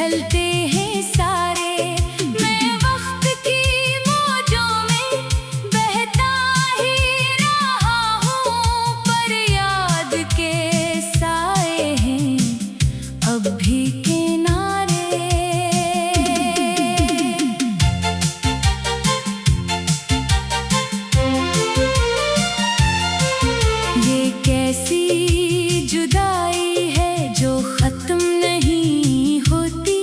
ढलते हैं सारे, मैं वक्त की मौजों में बहता ही रहा हूँ, पर याद के साए हैं अब भी किनारे। ये कैसी जुदाई है जो खत्म नहीं होती,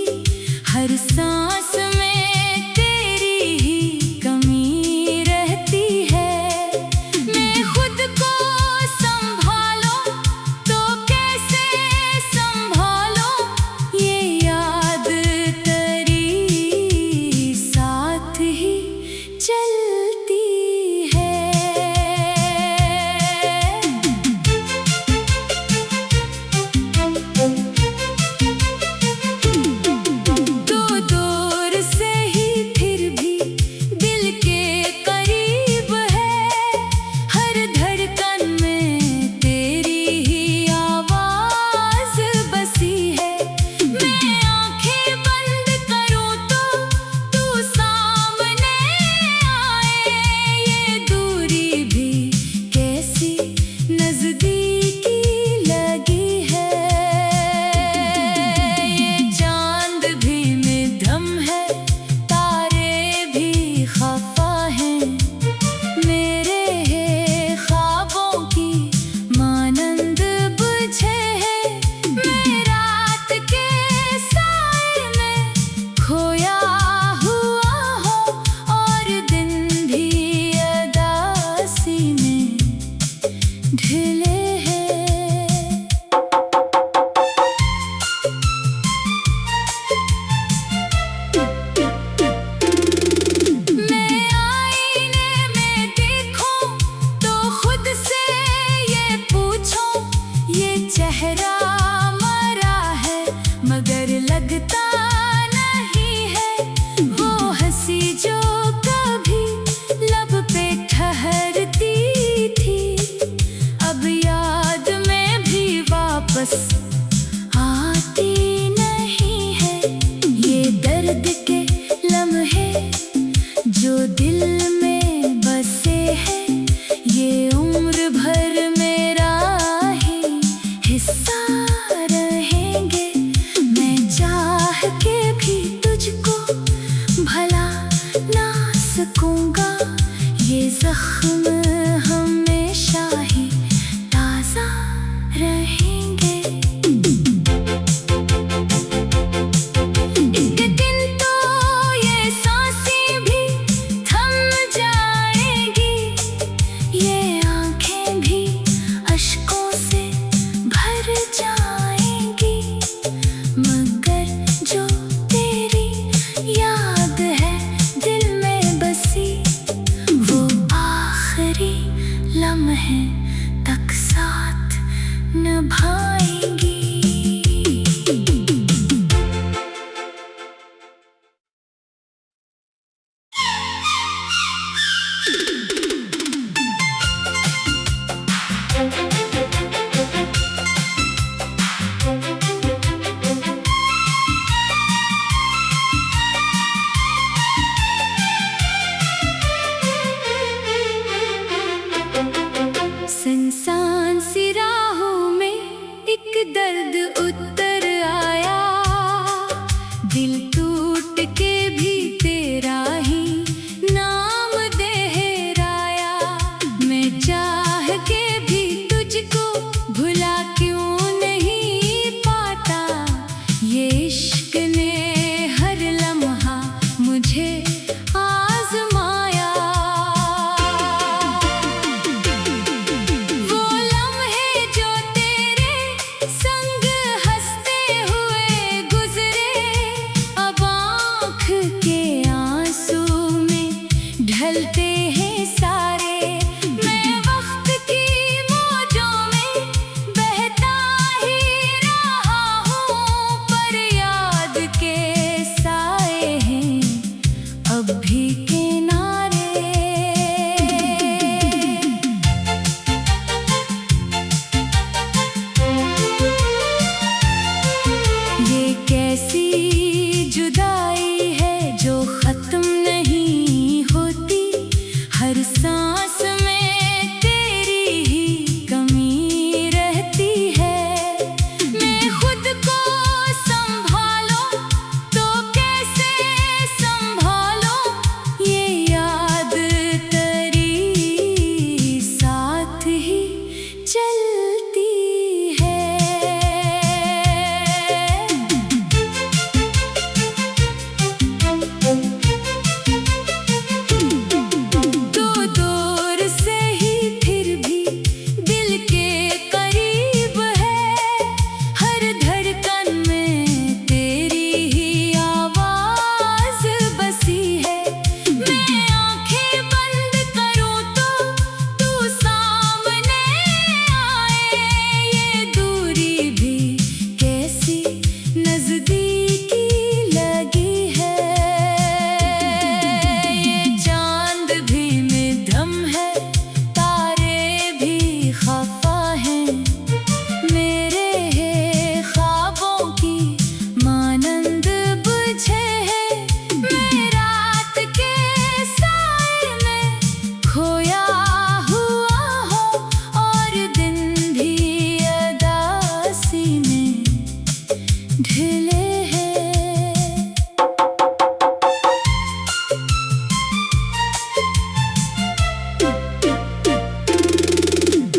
ढिले हैं।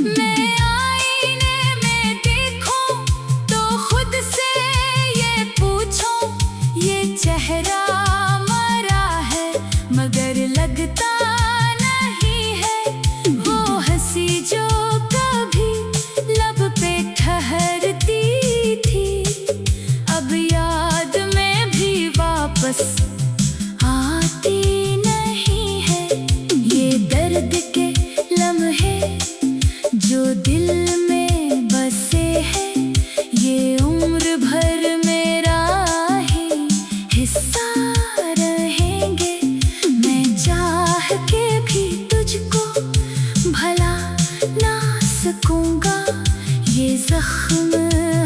मैं आईने में देखूं तो खुद से ये पूछूं, ये चेहरा मरा है मगर लगता नहीं है वो हंसी जो कभी लब पे ठहरती थी, अब याद में भी वापस आती नहीं है। ये दर्द के लम्हे जो दिल में बसे हैं, ये उम्र भर मेरा ही हिस्सा रहेंगे। मैं चाह के भी तुझको भला ना सकूंगा, ये जख्म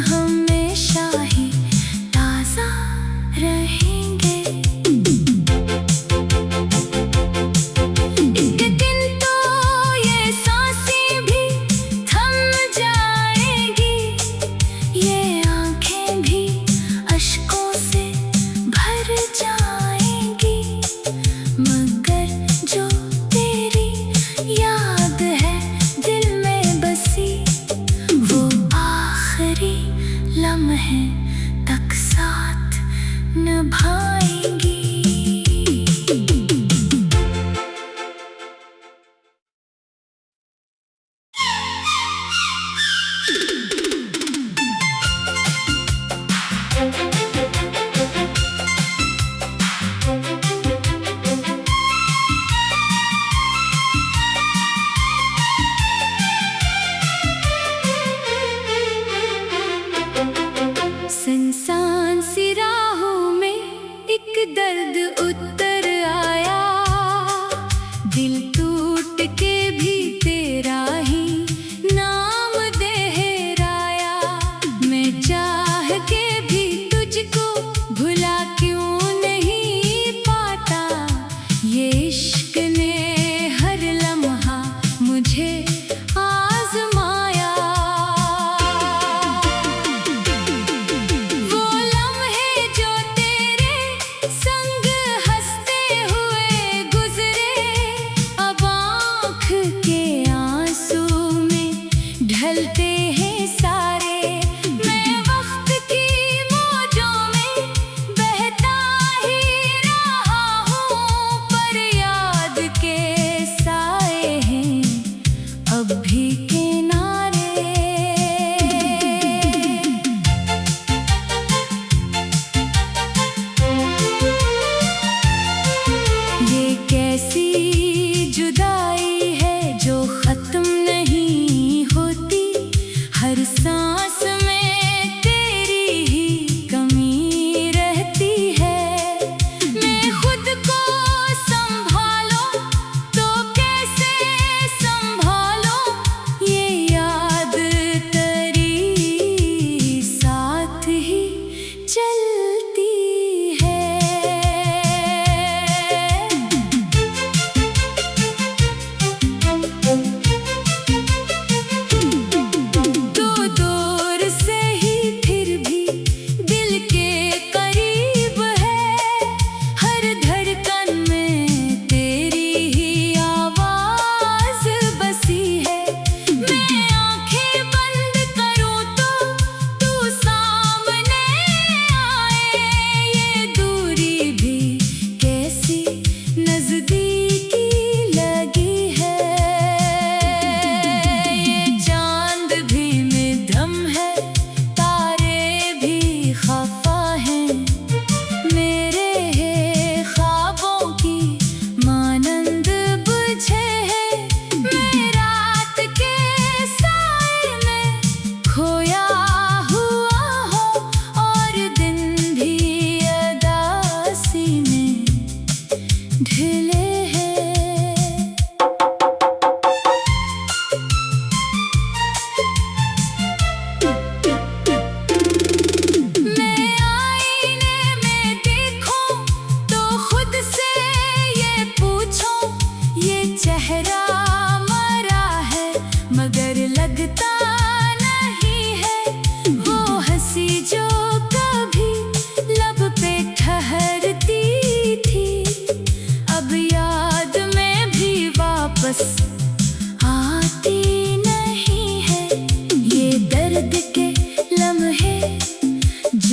हमेशा ही ताजा रहेंगे। एक दिन तो ये सांसें भी थम जाएंगी, ये आंखें भी अश्कों से भर जाएंगी, मगर जो तेरी याद है दिल में बसी, वो आखिरी लम्हे तक साथ निभाएंगी। सुनसान सी राहों में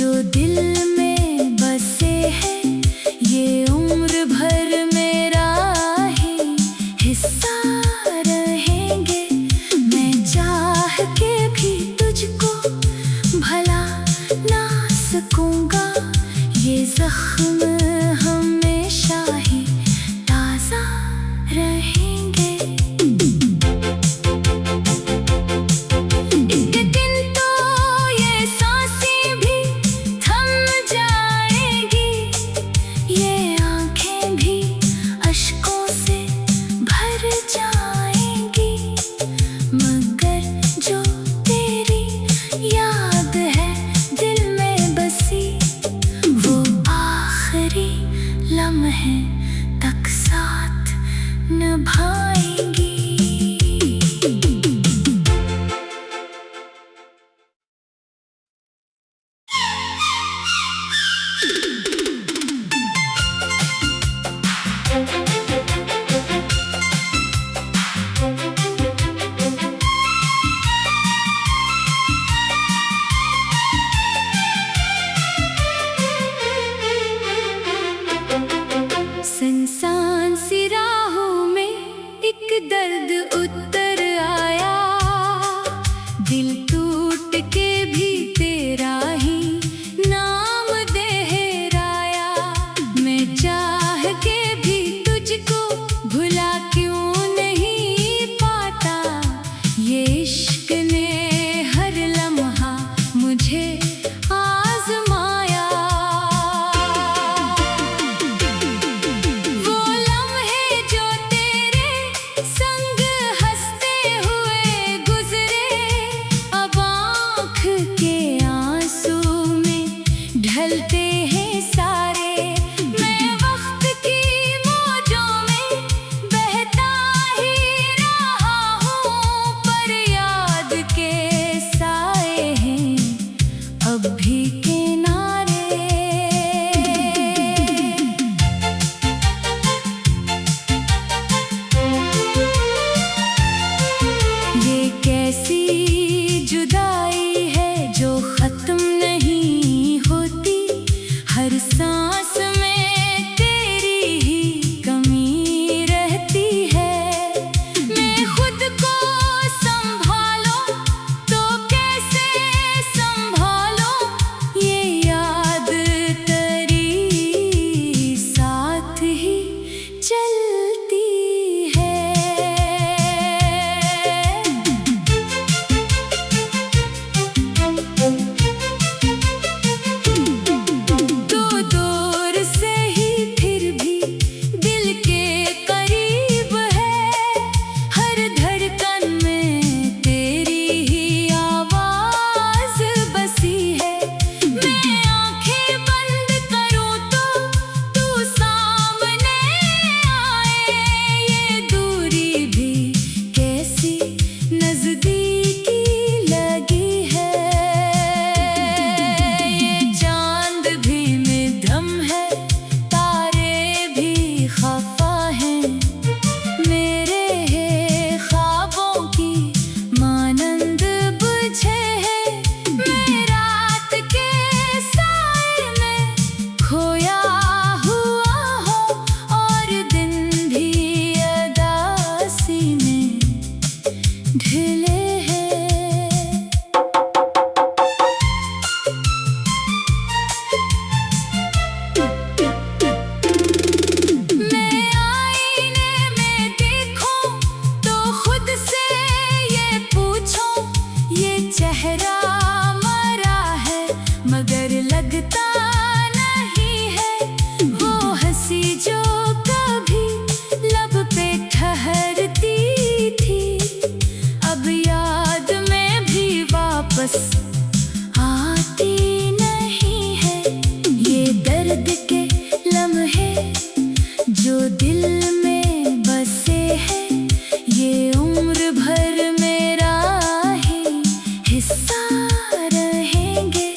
जो दिल में बसे हैं ये उम्र भर मेरा ही हिस्सा रहेंगे। मैं चाह के भी तुझको भला ना सकूंगा, ये जख्म हमेशा ही ताज़ा रहेंगे। एक दिन तो ये सांसें भी थम जाएंगी, ये आंखें भी अश्कों से भर जाएंगी, मगर जो तेरी याद है दिल में बसी वो आखिरी लम्हे तक साथ निभाएंगी। सुनसान सी राहों में एक दर्द उतर आया, दिल टूट के भी तेरा ही नाम दोहराया। मैं चाह के भी तुझको भुला क्यों नहीं पाता, ये इश्क ने हर लम्हा मुझे आज़माया। वो लम्हे जो तेरे संग हंसते हुए गुजरे, अब आँख के आंसू में ढलते हैं सारे। मैं वक्त की मौजों में बहता ही रहा हूँ, पर याद के साए हैं अब भी किनारे। ये कैसी जुदाई है जो खत्म नहीं होती, हर सांस में तेरी ही कमी रहती है। मैं खुद को संभालूं तो कैसे संभालूं, ये याद तेरी साथ ही चलती है। तू दूर से ही फिर भी दिल के करीब है, हर धड़कन में तेरी ही आवाज बसी है। मैं आंखें बंद करूं तो तू सामने आए, ये दूरी भी कैसी नजदीकी लगी है। ये चांद भी मध्यम है, तारे भी खफा हैं, मेरे ख्वाबों की मानंद बुझे हैं। मैं रात के साए में खोया हुआ हूँ, और दिन भी अदासी में ढले हैं। मैं आईने में देखूं तो खुद से ये पूछूं, ये चेहरा मरा है मगर लगता नहीं है। वो हंसी जो कभी लब पे ठहरती थी, अब याद में भी वापस आती नहीं है। ये दर्द के लम्हे जो दिल में बसे हैं ये उम्र भर मेरा ही हिस्सा रहेंगे।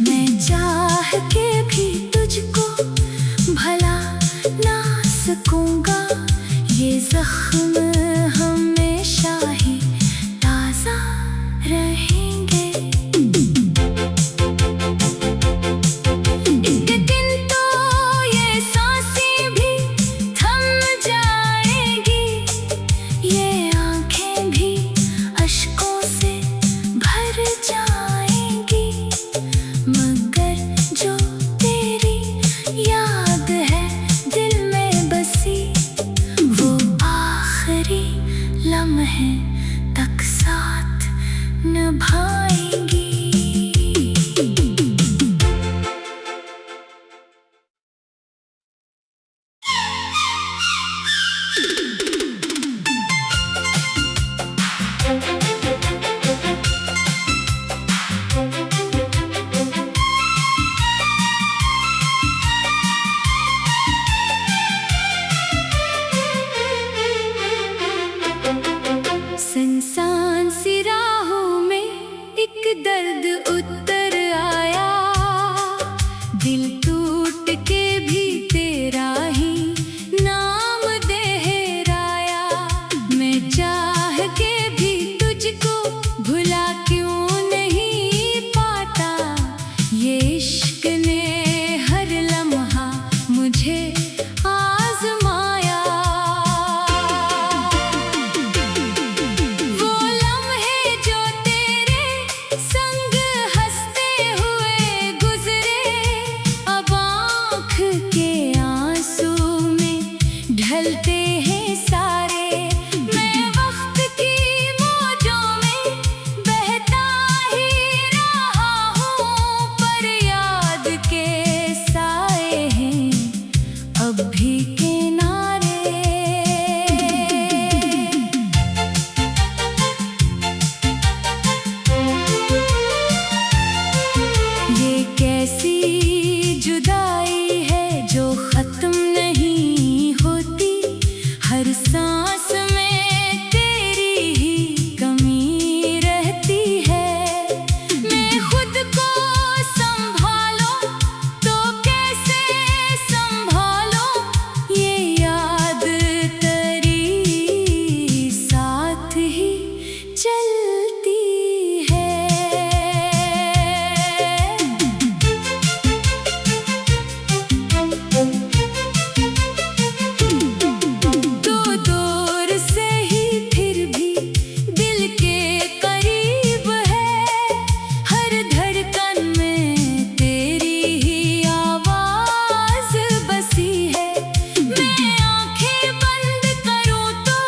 मैं चाह के भी तुझको भला ना सकूंगा, ये जख्म हमेशा ही ताज़ा रहेंगे। ऐसी जुदाई है जो खत्म नहीं होती, हर सांस में तेरी ही कमी रहती है। मैं खुद को संभालो तो कैसे संभालो, ये याद तेरी साथ ही चलती है। तो दूर से ही फिर भी दिल के करीब है, हर धड़कन में तेरी ही आवाज बसी है। मैं आंखें बंद करूं तो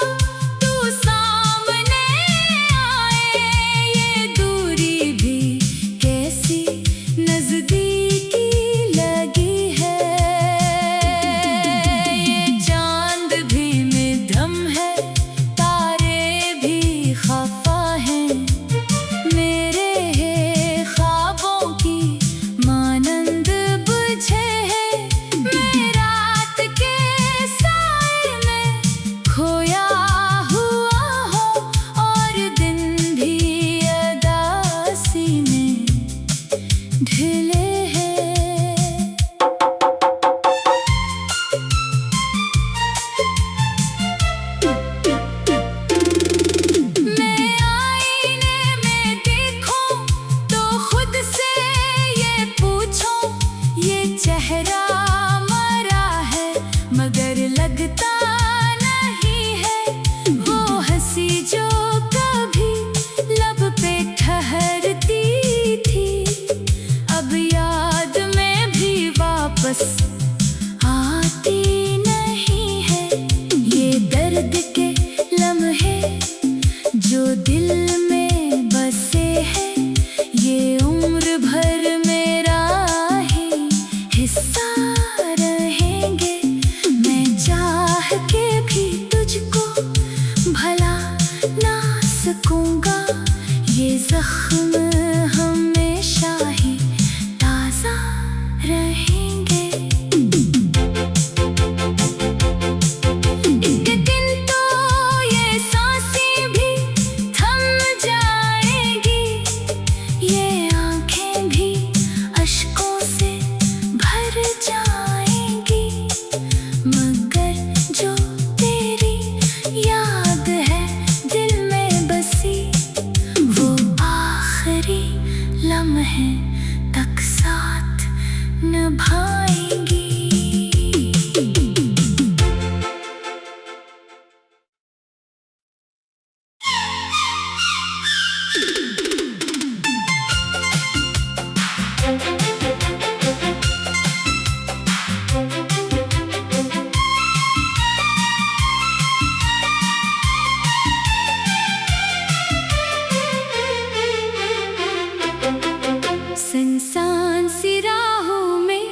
तू सामने आए, ये दूरी भी कैसी नजदीकी लगी है। ये चांद भी मध्यम है, तारे भी खफा हैं, मेरे ख्वाबों की मानंद बुझे हैं। मैं रात के साए में खोया हुआ हूँ और दिन भी अदासी में ढले हैं। मैं आईने में देखूं तो खुद से ये पूछूं, ये चेहरा मरा है मगर लगता नहीं है। वो हंसी जो कभी लब पे ठहरती थी, अब याद में भी वापस आती नहीं है। ये दर्द के लम्हे जो दिल में बसे हैं, ये उम्र भर मेरा ही हिस्सा रहेंगे। मैं चाह के भी तुझको भला ना सकूंगा, ये जख्म हमेशा ही ताजा रहेंगे। एक दिन तो ये सांसें भी थम जाएंगी, ये आंखें भी अश्कों से भर जाएंगी, मगर जो तेरी याद है दिल में बसी, वो आखिरी लम्हे तक साथ निभाएंगी। सुनसान सी राहों में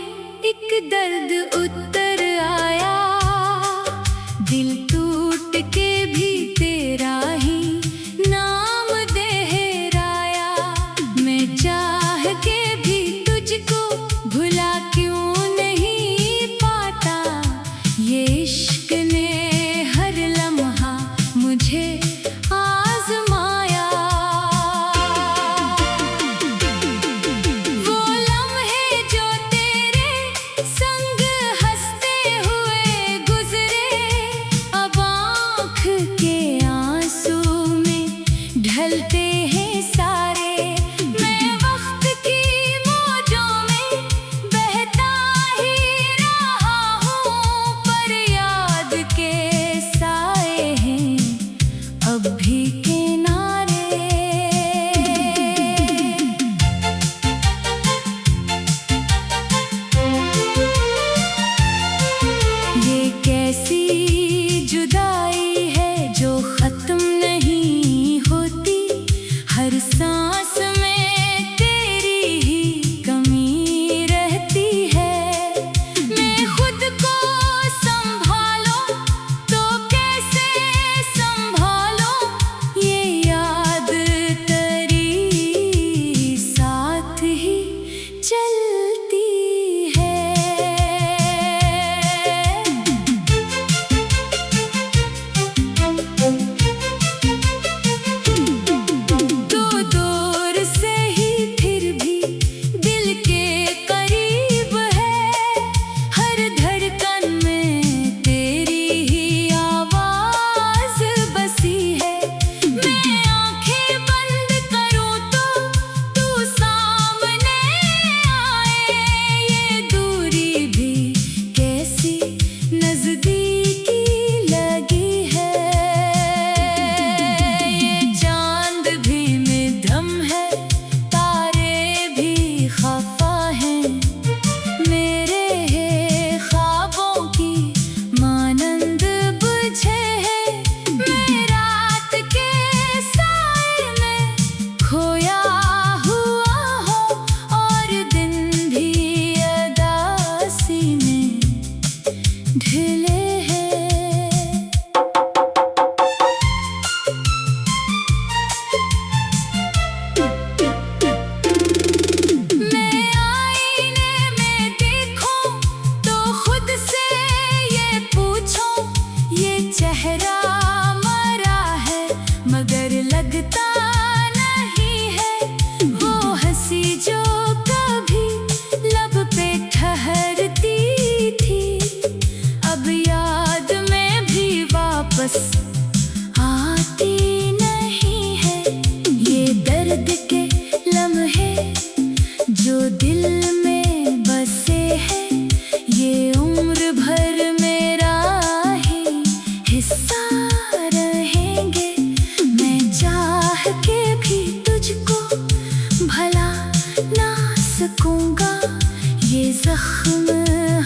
जख्म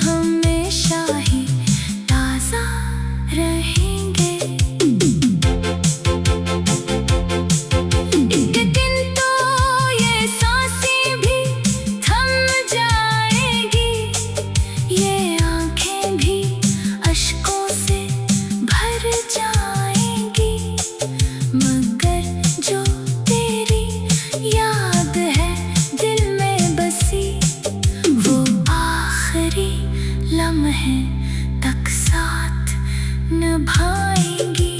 हमेशा ही ताज़ा रहेंगे। एक दिन तो ये सांसें भी थम जाएगी, ये आँखें भी अश्कों से भर जाएंगी, मगर जो तेरी याद है दिल में बसी, वो आखिरी लम्हे तक साथ निभाएंगी।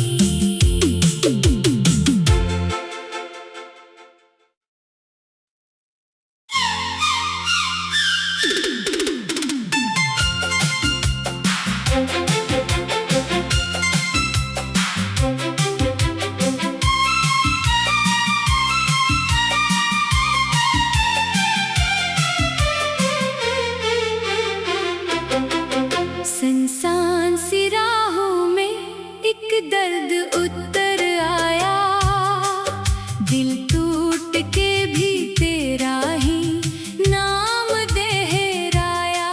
सुनसान सी राहों में एक दर्द उतर आया, दिल टूट के भी तेरा ही नाम दोहराया।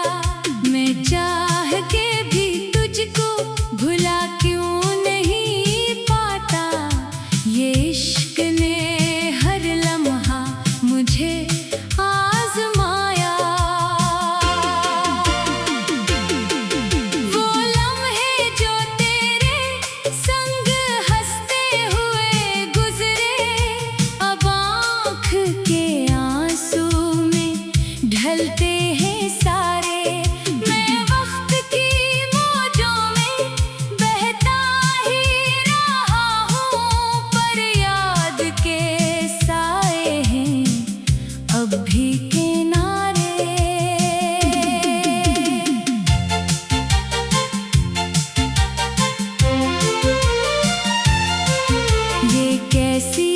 मैं चाह के भी तुझको भुला क्यों नहीं पाता, ये इश्क ने हर लम्हा मुझे आज़माया। वो लम्हे जो तेरे संग हंसते हुए गुजरे, अब आँख के आंसू में ढलते हैं सारे। मैं वक्त की मौजों में बहता ही रहा हूँ, पर याद के साए हैं अब भी किनारे। ये कैसी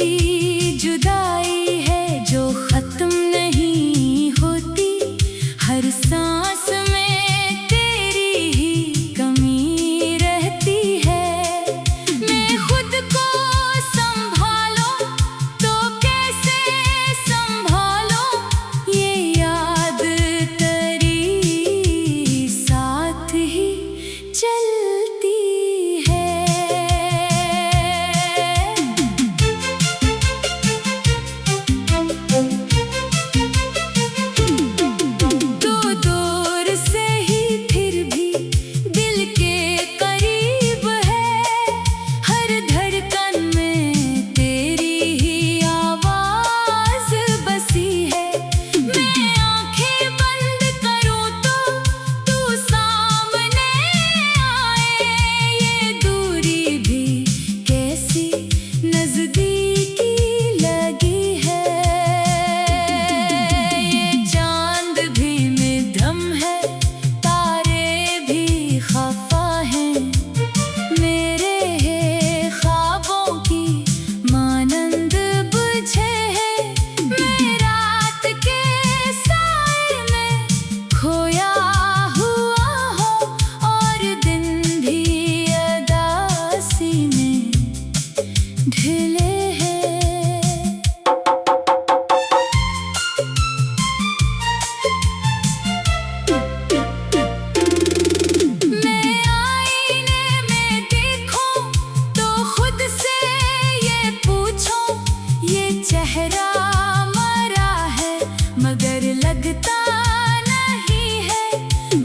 जुदाई है जो खत्म नहीं होती, हर सांस में तेरी ही कमी रहती है। मैं खुद को संभालूं तो कैसे संभालूं, ये याद तेरी साथ ही चलती है। तो दूर से ही फिर भी दिल के करीब है, हर धड़कन में तेरी ही आवाज़ बसी है। मैं आँखें बंद करूँ तो तू सामने आए, ये दूरी भी कैसी नज़दीकी लगी है। ये चांद भी मध्यम है, तारे भी खफा हैं, मेरे ख्वाबों की मानंद बुझे हैं। मैं रात के साए में खोया हुआ हूँ, और दिन भी अदासी में ढले हैं। मैं आईने में देखूं तो खुद से ये पूछूं, ये चेहरा मरा है मगर लगता नहीं है।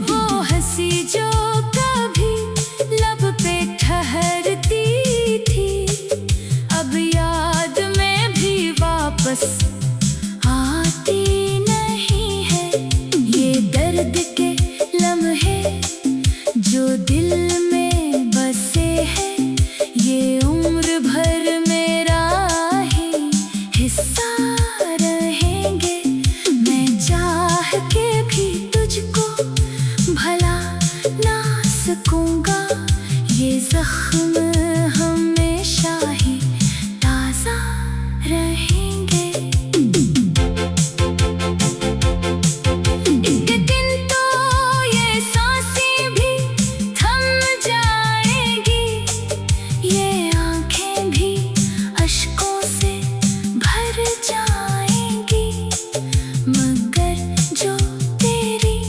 वो हंसी जो कभी लब पे ठहरती थी, अब याद में भी वापस आती नहीं है। ये दर्द के लम्हे जो दिल में बसे हैं, ये उम्र भर मेरा ही हिस्सा रहेंगे। मैं चाह के भी तुझको भला ना सकूंगा, ये जख्म हमेशा ही ताज़ा रहेंगे। एक दिन तो ये सांसें भी थम जाएगी, ये आँखें भी अश्कों से भर जाएंगी, मगर जो तेरी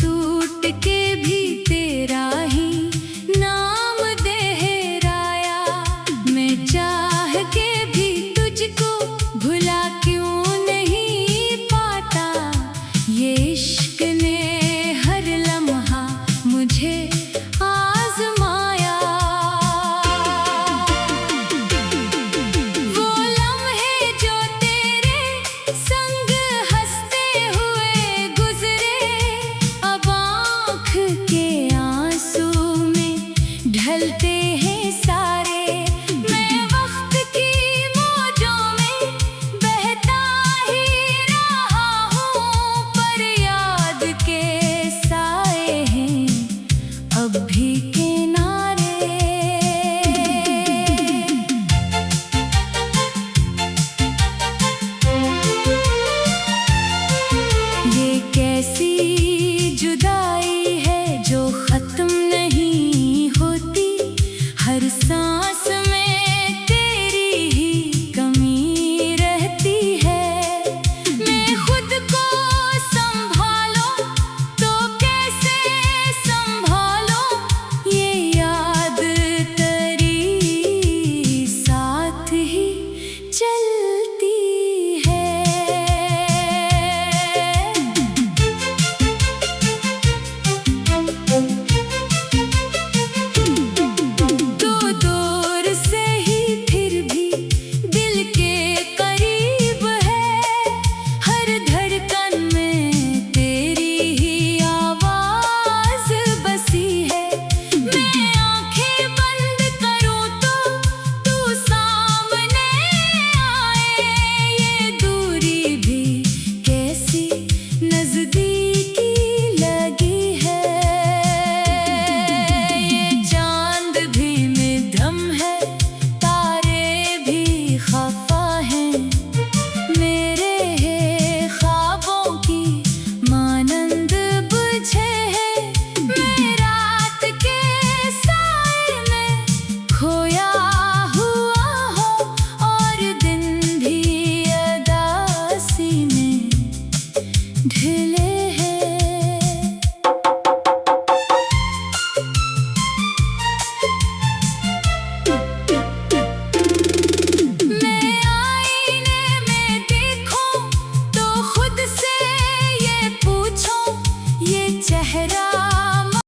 टूट के भी तेरा